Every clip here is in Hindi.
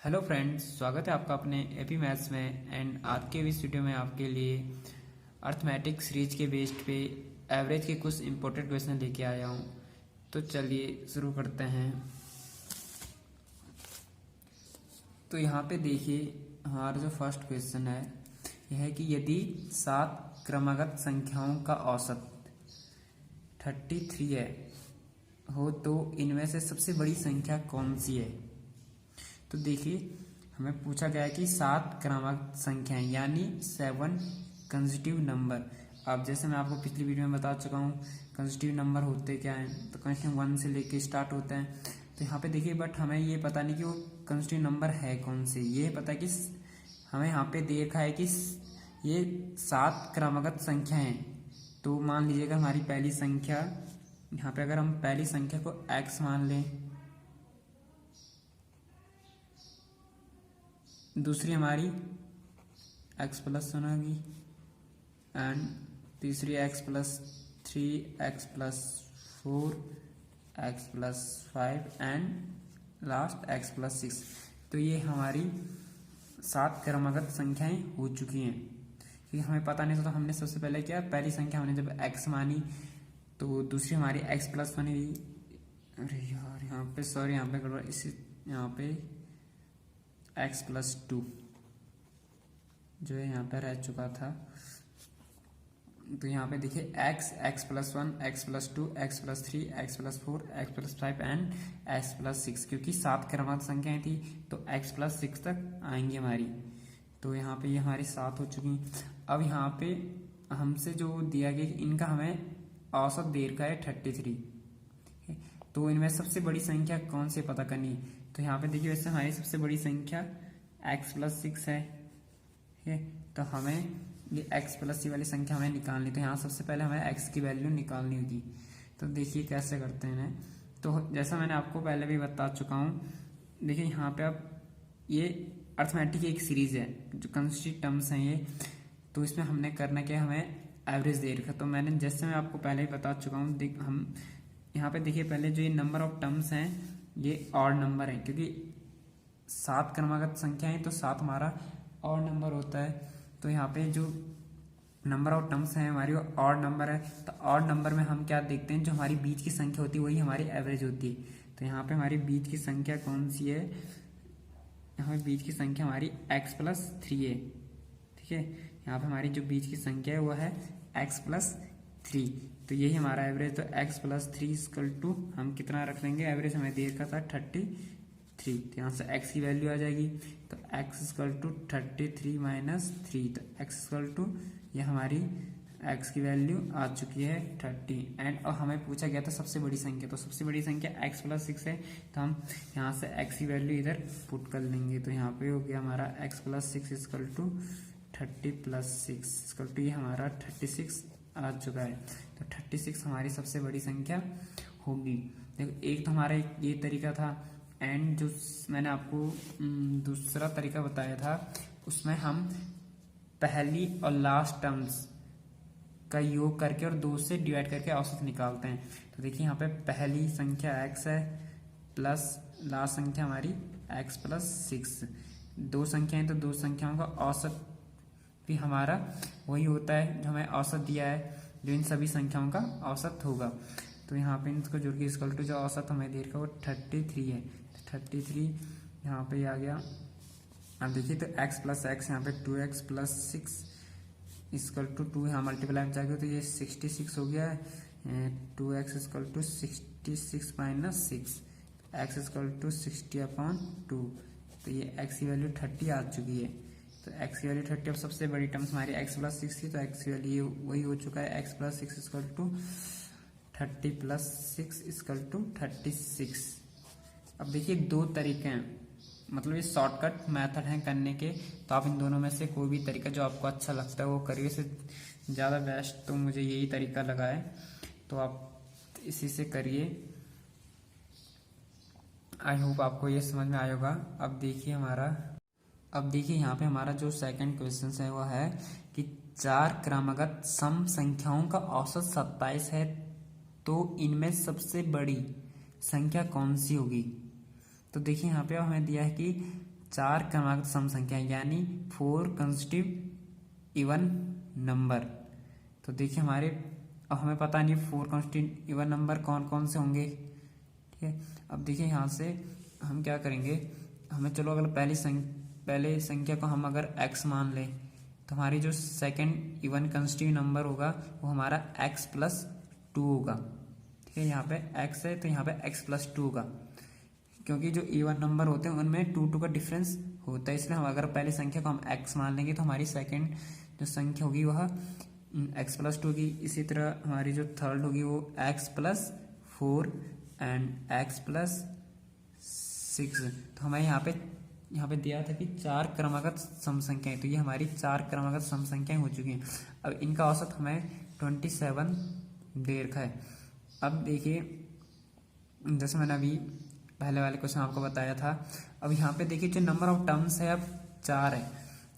हेलो फ्रेंड्स, स्वागत है आपका अपने एपी मैथ्स में। एंड आज के इस वीडियो में आपके लिए अर्थमेटिक सीरीज के बेस्ड पे एवरेज के कुछ इंपॉर्टेंट क्वेश्चन लेके आया हूँ। तो चलिए शुरू करते हैं। तो यहाँ पे देखिए, हमारा जो फर्स्ट क्वेश्चन है यह है कि यदि 7 क्रमागत संख्याओं का औसत 33 हो तो इनमें से सबसे बड़ी संख्या कौन सी है। तो देखिए, हमें पूछा गया है कि 7 क्रमागत संख्याएं यानी 7 कंसेक्यूटिव नंबर। अब जैसे मैं आपको पिछली वीडियो में बता चुका हूँ कंसेक्यूटिव नंबर होते क्या हैं। तो कंसेक्यूटिव 1 से लेके स्टार्ट होते हैं। तो यहाँ पे देखिए, बट हमें ये पता नहीं कि वो कंसेक्यूटिव नंबर है कौन से। ये पता है कि हमें यहाँ पे देखा है कि ये 7 क्रमागत संख्या हैं। तो मान लीजिएगा हमारी पहली संख्या, यहाँ पे अगर हम पहली संख्या को x मान लें, दूसरी हमारी x प्लस 1 होगी एंड तीसरी x plus 3, x plus 4, x plus 5 and last x plus 6। तो ये हमारी 7 क्रमागत संख्याएं हो चुकी हैं। क्योंकि हमें पता नहीं था तो हमने सबसे पहले क्या, पहली संख्या हमने जब x मानी तो दूसरी हमारी x प्लस 1 हुई। अरे यार, यहाँ पे सॉरी, यहाँ पे गड़बड़, इसी यहाँ पे x प्लस 2 जो है यहाँ पे रह चुका था। तो यहाँ पे देखिए x plus 1, x plus 2, x plus 3, x plus 4, x plus 5 and x plus 6। क्योंकि 7 क्रमागत संख्याएं थी तो x प्लस 6 तक आएंगी हमारी। तो यहाँ पे ये हमारी 7 हो चुकी। अब यहाँ पे हमसे जो दिया गया इनका हमें औसत दे रखा है 33। तो इनमें सबसे बड़ी संख्या कौन सी पता करनी। तो यहाँ पे देखिए, वैसे हमारी सबसे बड़ी संख्या x प्लस 6 है। ठीक है, तो हमें ये x प्लस सी वाली संख्या हमें निकालनी। तो यहाँ सबसे पहले हमें x की वैल्यू निकालनी होगी। तो देखिए कैसे करते हैं। तो जैसा मैंने आपको पहले भी बता चुका हूँ, देखिए यहाँ पे अब ये अर्थमेटिक एक सीरीज है जो कंस्टिट्यूट टर्म्स हैं ये। तो इसमें हमने करना क्या, हमें एवरेज दे रखा। तो मैंने जैसे मैं आपको पहले ही बता चुका हूँ, हम यहाँ पे देखिए पहले जो ये नंबर ऑफ टर्म्स हैं ये ऑड नंबर है। क्योंकि 7 क्रमागत संख्या है तो 7 हमारा ऑड नंबर होता है। तो यहाँ पे जो नंबर ऑफ टर्म्स हैं हमारी वो ऑड नंबर है। तो ऑड नंबर में हम क्या देखते हैं, जो हमारी बीच की संख्या होती है वही हमारी एवरेज होती है। तो यहाँ पे हमारी बीच की संख्या कौन सी है, यहाँ पे बीच की संख्या हमारी x प्लस 3 है। ठीक है, यहाँ पे हमारी जो बीच की संख्या है वो है x प्लस 3। तो यही हमारा एवरेज। तो x प्लस 3 इक्वल टू हम कितना रख लेंगे, एवरेज हमें दे रखा था 33। तो यहाँ से x की वैल्यू आ जाएगी। तो x इक्वल टू 33 माइनस 3। तो x इक्वल टू ये हमारी x की वैल्यू आ चुकी है 30। एंड और हमें पूछा गया था सबसे बड़ी संख्या। तो सबसे बड़ी संख्या x प्लस 6 है। तो हम यहाँ से x की वैल्यू इधर पुट कर लेंगे। तो यहाँ पे हो गया हमारा x plus 6 equal to 30 plus 6 equal to ये हमारा 36 आ चुका है। तो 36 हमारी सबसे बड़ी संख्या होगी। देखो, एक तो हमारा ये तरीका था एंड जो मैंने आपको दूसरा तरीका बताया था उसमें हम पहली और लास्ट टर्म्स का योग करके और 2 से डिवाइड करके औसत निकालते हैं। तो देखिए यहाँ पे पहली संख्या x है प्लस लास्ट संख्या हमारी x प्लस 6। 2 संख्याएं तो 2 संख्याओं का औसत भी हमारा वही होता है जो हमें औसत दिया है, जो इन सभी संख्याओं का औसत होगा। तो यहाँ पे इसको जोड़ के इक्वल टू जो औसत हमें दे रखा है वो 33 है। 33 यहाँ पे आ गया। अब देखिए, तो x प्लस एक्स यहाँ पे 2x प्लस 6 इक्वल टू 2 यहाँ मल्टीप्लाई में जाएगा तो ये 66 हो गया है। 2x equal to 66 minus 6, x equal to 60/2। तो ये x की वैल्यू 30 आ चुकी है। तो x की वैल्यू 30। अब सबसे बड़ी टर्म्स हमारी x प्लस 6 थी तो x की वैल्यू वही हो चुका है, x plus 6 equal to 30 plus 6 equal to 36। अब देखिए 2 तरीके हैं, मतलब ये शॉर्टकट मेथड हैं करने के। तो आप इन दोनों में से कोई भी तरीका जो आपको अच्छा लगता है वो करिए। से ज़्यादा बेस्ट तो मुझे यही तरीका लगा है, तो आप इसी से करिए। आई होप आपको ये समझ में आएगा। अब देखिए यहाँ पे हमारा जो सेकंड क्वेश्चन है वो है कि 4 क्रमागत सम संख्याओं का औसत 27 है तो इनमें सबसे बड़ी संख्या कौन सी होगी। तो देखिए यहाँ पे हमें दिया है कि 4 क्रमागत सम संख्या यानी 4 कंसेक्यूटिव इवन नंबर। तो देखिए हमारे अब हमें पता नहीं 4 कंसेक्यूटिव इवन नंबर कौन कौन से होंगे। ठीक है, अब देखिए यहाँ से हम क्या करेंगे, हमें चलो अगर पहले संख्या को हम अगर x मान लें तो हमारी जो सेकंड इवन कंसेक्यूटिव नंबर होगा वो हमारा x+2 होगा। ठीक है, यहाँ पे x है तो यहाँ पे x+2 होगा, क्योंकि जो इवन नंबर होते हैं उनमें 2 का डिफरेंस होता है, इसलिए हम अगर पहले संख्या को हम x मान लेंगे तो हमारी सेकंड जो संख्या होगी वह x+2 होगी। इसी तरह हमारी जो थर्ड होगी वो x+4 एंड x+6। तो हमें यहाँ पे दिया था कि 4 क्रमागत सम संख्याएं, तो ये हमारी 4 क्रमागत सम संख्याएं हो चुकी हैं। अब इनका औसत हमें 27 दे रखा है। अब देखिए जैसे मैंने अभी पहले वाले क्वेश्चन आपको बताया था, अब यहाँ पे देखिए जो नंबर ऑफ टर्म्स है अब 4 है,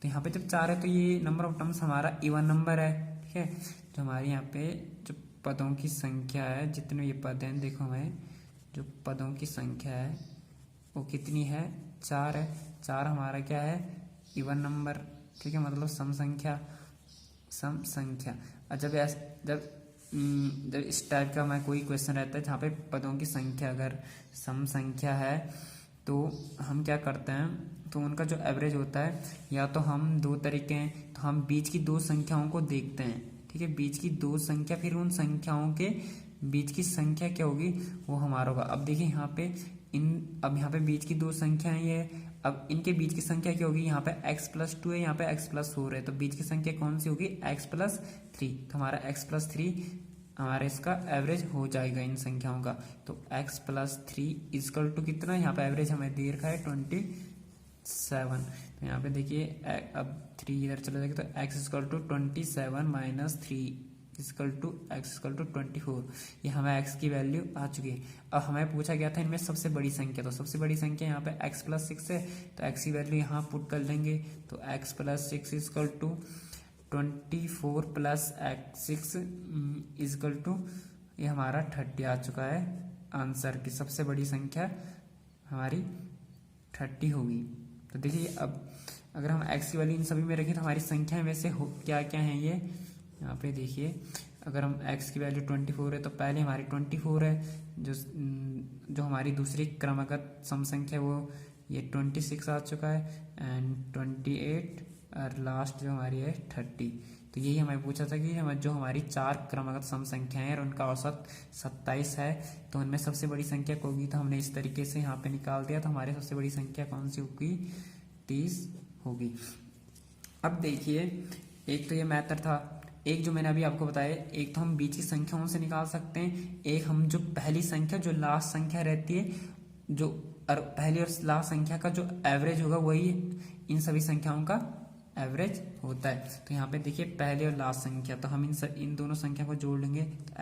तो यहाँ पे जब 4 है तो ये नंबर ऑफ टर्म्स हमारा इवन नंबर है। ठीक है, जो हमारे यहाँ पे जो पदों की संख्या है, जितने ये पद हैं, देखो हमें जो पदों की संख्या है वो कितनी है, 4 है। 4 हमारा क्या है, इवन नंबर। ठीक है, मतलब सम संख्या। और जब इस टाइप का हमारा कोई क्वेश्चन रहता है जहाँ पे पदों की संख्या अगर सम संख्या है तो हम क्या करते हैं, तो उनका जो एवरेज होता है, या तो हम 2 तरीके हैं, तो हम बीच की 2 संख्याओं को देखते हैं। ठीक है, बीच की 2 संख्या, फिर उन संख्याओं के बीच की संख्या क्या होगी वो हमारा होगा। अब देखिए यहाँ पे अब यहाँ पे बीच की 2 संख्याएं ये, अब इनके बीच की संख्या क्या होगी, यहाँ पे x+2 है, यहाँ पे x+4 है, तो बीच की संख्या कौन सी होगी, x+3। तो हमारा x+3 हमारा इसका एवरेज हो जाएगा इन संख्याओं का। तो x+3 इक्वल टू कितना, यहाँ पे एवरेज हमें दे रखा है 27। तो यहाँ पे देखिए अब 3 इधर चला जाएगा तो x=27 - 3 x=24। ये हमें x की वैल्यू आ चुकी है। अब हमें पूछा गया था इनमें सबसे बड़ी संख्या, तो सबसे बड़ी संख्या यहाँ पे x+6 है, तो x की वैल्यू यहाँ पुट कर लेंगे, तो x+6 = 24 + x6 ये हमारा 30 आ चुका है। आंसर की सबसे बड़ी संख्या हमारी 30 होगी। तो देखिए अब अगर हम x की वैल्यू इन सभी में रखें तो हमारी संख्या में से क्या क्या है, ये यहाँ पे देखिए अगर हम x की वैल्यू 24 है तो पहले हमारी 24 है, जो हमारी दूसरी क्रमागत सम संख्या वो ये 26 आ चुका है, एंड 28 और लास्ट जो हमारी है 30। तो यही हमें पूछा था कि जो हमारी 4 क्रमागत सम संख्याएं हैं और उनका औसत 27 है, तो उनमें सबसे बड़ी संख्या कौन होगी, तो हमने इस तरीके से यहाँ पे निकाल दिया। तो हमारी सबसे बड़ी संख्या कौन सी होगी, 30 होगी। अब देखिए एक तो ये मेथड था, एक जो मैंने अभी आपको बताया, एक तो हम बीच की संख्याओं से निकाल सकते हैं, एक हम जो पहली संख्या जो लास्ट संख्या रहती है, जो पहली और लास्ट संख्या का जो एवरेज होगा वही इन सभी संख्याओं का एवरेज होता है। तो यहाँ पे देखिए पहले और लास्ट संख्या, तो हम इन दोनों संख्या को जोड़ लेंगे, तो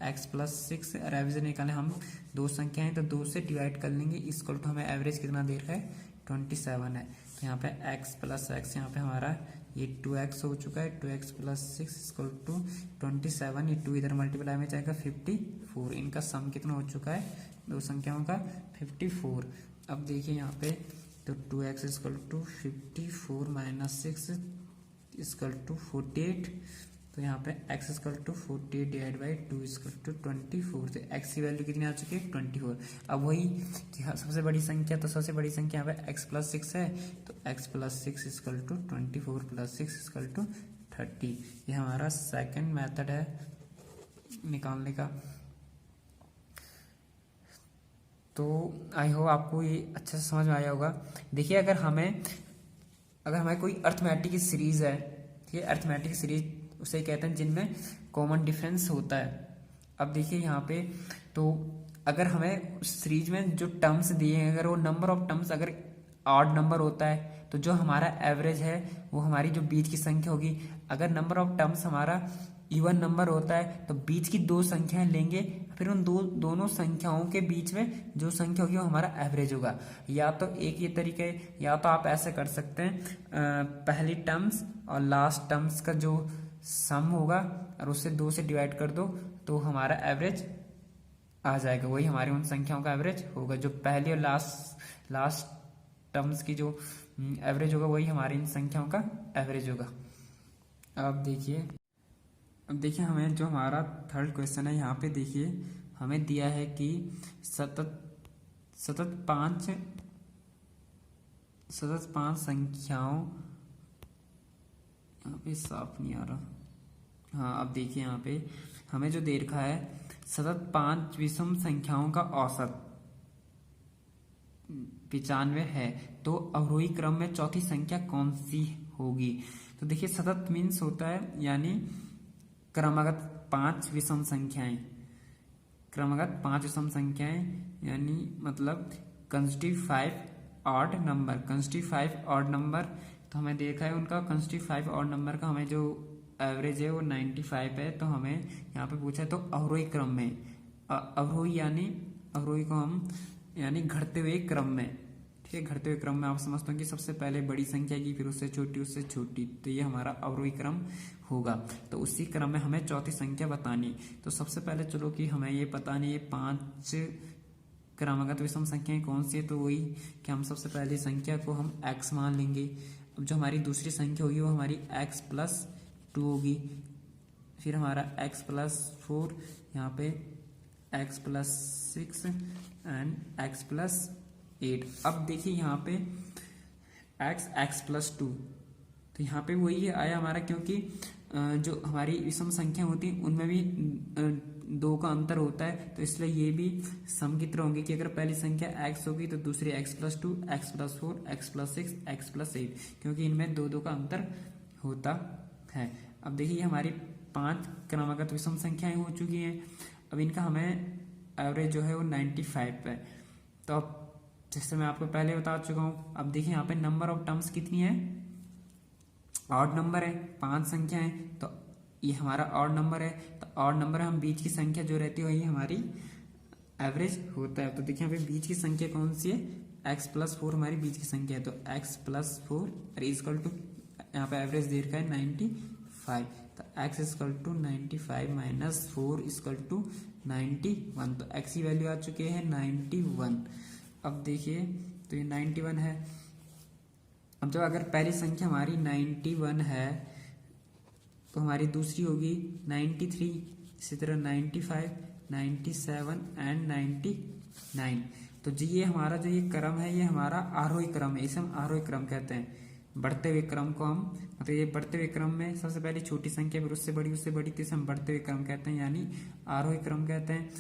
x+6 और एवरेज निकालें हम 2 संख्या है तो 2 से डिवाइड कर लेंगे, इसको तो हमें एवरेज कितना दे रहा है, 27 है। तो यहाँ पे x+x यहाँ पे हमारा ये 2x हो चुका है, 2x+6 = 27, ये 2 इधर मल्टीप्लाई में जाएगा 54। इनका सम कितना हो चुका है, 2 संख्याओं का 54। अब देखिए यहाँ पे तो 2x = 54 - 6 = 48। तो यहाँ पे x = 48 / 2 = 24। तो x की वैल्यू कितनी आ चुकी है, 24। अब वही सबसे बड़ी संख्या, तो सबसे बड़ी संख्या यहाँ पे x+6 है, तो x+6 = 24 + 6 = 30। ये हमारा सेकंड मेथड है निकालने का। तो आई होप आपको ये अच्छे से समझ में आया होगा। देखिए अगर हमें कोई अर्थमेटिक सीरीज है, ठीक है, अर्थमेटिक सीरीज उसे कहते हैं जिनमें कॉमन डिफरेंस होता है। अब देखिए यहाँ पे तो अगर हमें उस सीरीज में जो टर्म्स दिए हैं, अगर वो नंबर ऑफ टर्म्स अगर ऑड नंबर होता है तो जो हमारा एवरेज है वो हमारी जो बीच की संख्या होगी। अगर नंबर ऑफ टर्म्स हमारा इवन नंबर होता है तो बीच की 2 संख्याएं लेंगे, फिर उन दोनों संख्याओं के बीच में जो संख्या होगी वो हमारा एवरेज होगा। या तो एक ये तरीका है, या तो आप ऐसे कर सकते हैं, पहली टर्म्स और लास्ट टर्म्स का जो सम होगा और उससे 2 से डिवाइड कर दो तो हमारा एवरेज आ जाएगा, वही हमारी उन संख्याओं का एवरेज होगा जो पहली और लास्ट टर्म्स की जो एवरेज होगा वही हमारी इन संख्याओं का एवरेज होगा। अब देखिए हमें जो हमारा थर्ड क्वेश्चन है यहाँ पे देखिए हमें दिया है कि सतत पांच संख्याओं, यहाँ पे साफ नहीं आ रहा, हाँ अब देखिए यहाँ पे हमें जो दे रखा है सतत 5 विषम संख्याओं का औसत 95 है, तो अवरोही क्रम में चौथी संख्या कौन सी होगी। तो देखिए सतत मीन्स होता है यानी क्रमागत 5 विषम संख्याएं, क्रमागत 5 विषम संख्याएं यानी मतलब constitutive 5 odd number, constitutive 5 odd number. तो हमें देखा है उनका कंस्टिट्यूटिव 5 ऑड नंबर का हमें जो एवरेज है वो 95 है। तो हमें यहाँ पे पूछा है तो अवरोही क्रम में, अवरोही यानी अवरोही को हम यानी घटते हुए क्रम में, ठीक है, घटते हुए क्रम में आप समझते हो कि सबसे पहले बड़ी संख्या की फिर उससे छोटी, तो ये हमारा अवरोही क्रम होगा। तो उसी क्रम में हमें चौथी संख्या बतानी। तो सबसे पहले चलो कि हमें ये पता नहीं ये 5 क्रमागत विषम संख्याएं कौन सी है, तो वही कि हम सबसे पहले संख्या को हम x मान लेंगे। अब जो हमारी दूसरी संख्या होगी वो हमारी x+2 होगी, फिर हमारा x+4, यहाँ पे x+6 एंड x+8। अब देखिए यहाँ पे x+2, तो यहाँ पे वही आया हमारा, क्योंकि जो हमारी विषम संख्या होती है उनमें भी 2 का अंतर होता है, तो इसलिए ये भी सम की तरह होंगे कि अगर पहली संख्या x होगी तो दूसरी x+2, x+4, x+6, x+8, क्योंकि इनमें 2 का अंतर होता है। अब देखिए हमारी 5 क्रमागत विषम संख्याएं हो चुकी हैं। अब इनका हमें एवरेज जो है वो 95 है। तो अब जैसे मैं आपको पहले बता चुका हूँ, अब देखिए यहाँ पे नंबर ऑफ टर्म्स कितनी है, ऑड नंबर है, 5 संख्या है, तो ये हमारा ऑड नंबर है। तो ऑड नंबर हम बीच की संख्या जो रहती है वही हमारी एवरेज होता है। तो देखिए यहाँ पे बीच की संख्या कौन सी है, x+4 हमारी बीच की संख्या है, तो x+4 इक्वल टू यहाँ पे एवरेज दे रखा है 95, तो x equal to 95 - 4 equal to 91, तो x की वैल्यू आ चुकी है 91। अब देखिए तो ये 91 है। अब जब अगर पहली संख्या हमारी 91 है तो हमारी दूसरी होगी 93, इसी तरह 95, 97 एंड 99। तो जी ये हमारा जो ये क्रम है ये हमारा आरोही क्रम है, इसे हम आरोही क्रम कहते हैं। बढ़ते हुए क्रम को हम मतलब ये बढ़ते हुए क्रम में सबसे पहले छोटी संख्या फिर उससे बड़ी तो इसे हम बढ़ते हुए क्रम कहते हैं, यानी आरोही क्रम कहते हैं।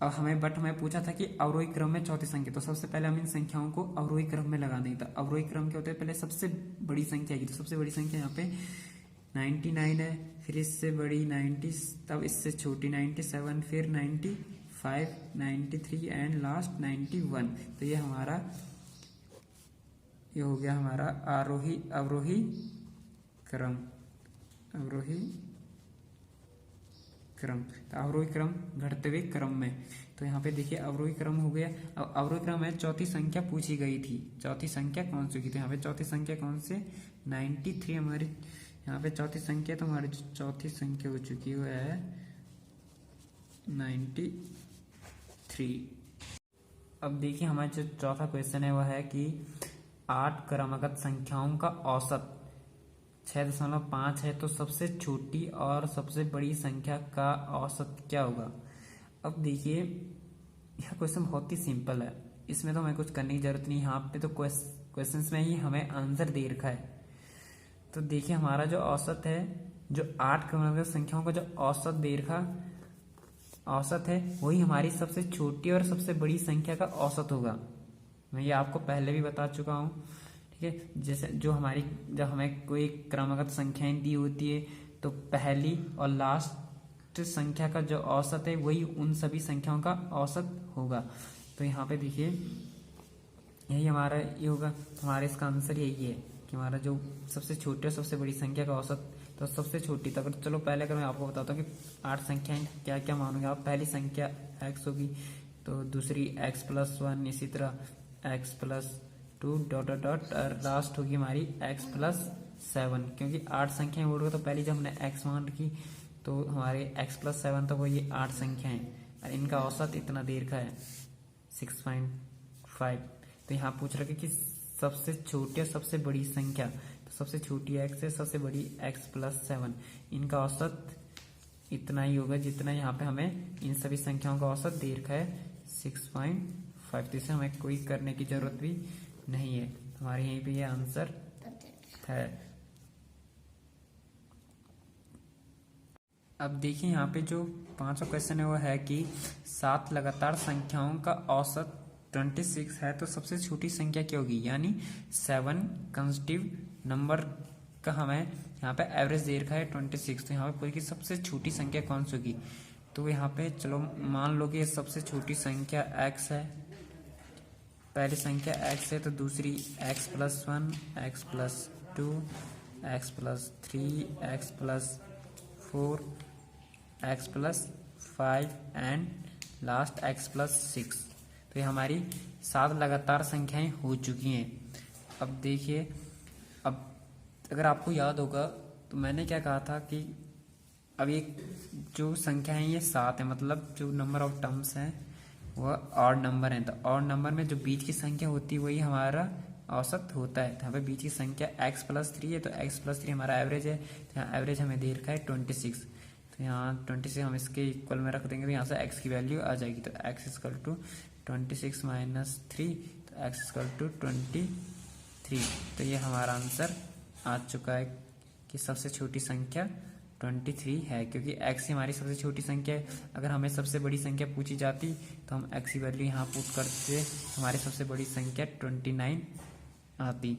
अब हमें पूछा था कि अवरोही क्रम में चौथी संख्या, तो सबसे पहले हम इन संख्याओं को अवरोही क्रम में लगा देंगे। तो अवरोही क्रम क्या होता है, पहले सबसे बड़ी संख्या की, तो सबसे बड़ी संख्या यहाँ पे 99 है, फिर इससे बड़ी 90, तब इससे छोटी 97, फिर 95, 93 एंड लास्ट 91। तो ये हो गया हमारा अवरोही क्रम, अवरोही क्रम। तो अवरोही क्रम घटते हुए क्रम में, तो यहाँ पे देखिए अवरोही क्रम हो गया। अब अवरोही क्रम में चौथी संख्या पूछी गई थी, चौथी संख्या कौन सी थी, यहाँ पे चौथी संख्या कौन सी, 93 हमारी यहाँ पे चौथी संख्या, तो हमारी चौथी संख्या हो चुकी है 93। अब देखिए हमारा जो चौथा क्वेश्चन है वह है कि 8 क्रमागत संख्याओं का औसत 6.5 है, तो सबसे छोटी और सबसे बड़ी संख्या का औसत क्या होगा। अब देखिए यह क्वेश्चन बहुत ही सिंपल है, इसमें तो हमें कुछ करने की जरूरत नहीं, यहाँ पे तो क्वेश्चंस में ही हमें आंसर दे रखा है। तो देखिए हमारा जो औसत है, जो 8 क्रमागत संख्याओं का जो औसत दे रखा औसत है वही हमारी सबसे छोटी और सबसे बड़ी संख्या का औसत होगा। मैं ये आपको पहले भी बता चुका हूँ, ठीक है। जैसे जब हमें कोई क्रमागत संख्याएं दी होती है तो पहली और लास्ट संख्या का जो औसत है वही उन सभी संख्याओं का औसत होगा। तो यहाँ पे देखिए यही हमारा ये होगा, हमारा इसका आंसर यही है कि हमारा जो सबसे छोटी और सबसे बड़ी संख्या का औसत, तो सबसे छोटी, तो अगर चलो पहले अगर मैं आपको बताता हूँ कि 8 संख्याएं क्या क्या मानोगे आप। पहली संख्या x होगी, तो दूसरी x+1, इसी तरह x+2 डॉट लास्ट होगी हमारी x+7, क्योंकि 8 संख्याएं बोलोगे तो पहली जब हमने x मान रखी तो हमारे x+7 तो वो ये 8 संख्याएं, और इनका औसत इतना देर का है 6.5। तो यहाँ पूछ रखे कि सबसे छोटी और सबसे बड़ी संख्या, तो सबसे छोटी x है, सबसे बड़ी x+7, इनका औसत इतना ही होगा जितना यहाँ पे हमें इन सभी संख्याओं का औसत दे रखा है 6.5। तो इसे हमें कोई करने की जरूरत भी नहीं है, हमारे यहीं पे ये आंसर है। अब देखिए यहाँ पे जो 5वां क्वेश्चन है वो है कि 7 लगातार संख्याओं का औसत 26 है, तो सबसे छोटी संख्या क्या होगी, यानी 7 कंसेक्यूटिव नंबर का हमें यहाँ पे एवरेज दे रखा है 26, तो यहाँ पे पूरी की सबसे छोटी संख्या कौन सी होगी। तो यहाँ पे चलो मान लो कि सबसे छोटी संख्या x है, पहली संख्या x है, तो दूसरी x+1, x+2, x+3, x+4, x+5 and last x+6। तो ये हमारी 7 लगातार संख्याएं हो चुकी हैं। अब देखिए, अब अगर आपको याद होगा तो मैंने क्या कहा था कि अब ये जो संख्या है ये 7 है, मतलब जो नंबर ऑफ टर्म्स हैं वह ऑड नंबर है। तो ऑड नंबर में जो बीच की संख्या होती है वही हमारा औसत होता है। तो यहाँ पे बीच की संख्या x+3 है, तो x+3 हमारा एवरेज है, तो यहाँ एवरेज हमें दे रखा है 26। तो यहाँ 26 हम इसके इक्वल में रख देंगे, तो यहाँ से x की वैल्यू आ जाएगी। तो x = 26 - 3, तो x = 23। तो ये हमारा आंसर आ चुका है कि सबसे छोटी संख्या 23 है, क्योंकि x ही हमारी सबसे छोटी संख्या है। अगर हमें सबसे बड़ी संख्या पूछी जाती तो हम x की वैल्यू यहाँ पुट करते, हमारी सबसे बड़ी संख्या 29 आती।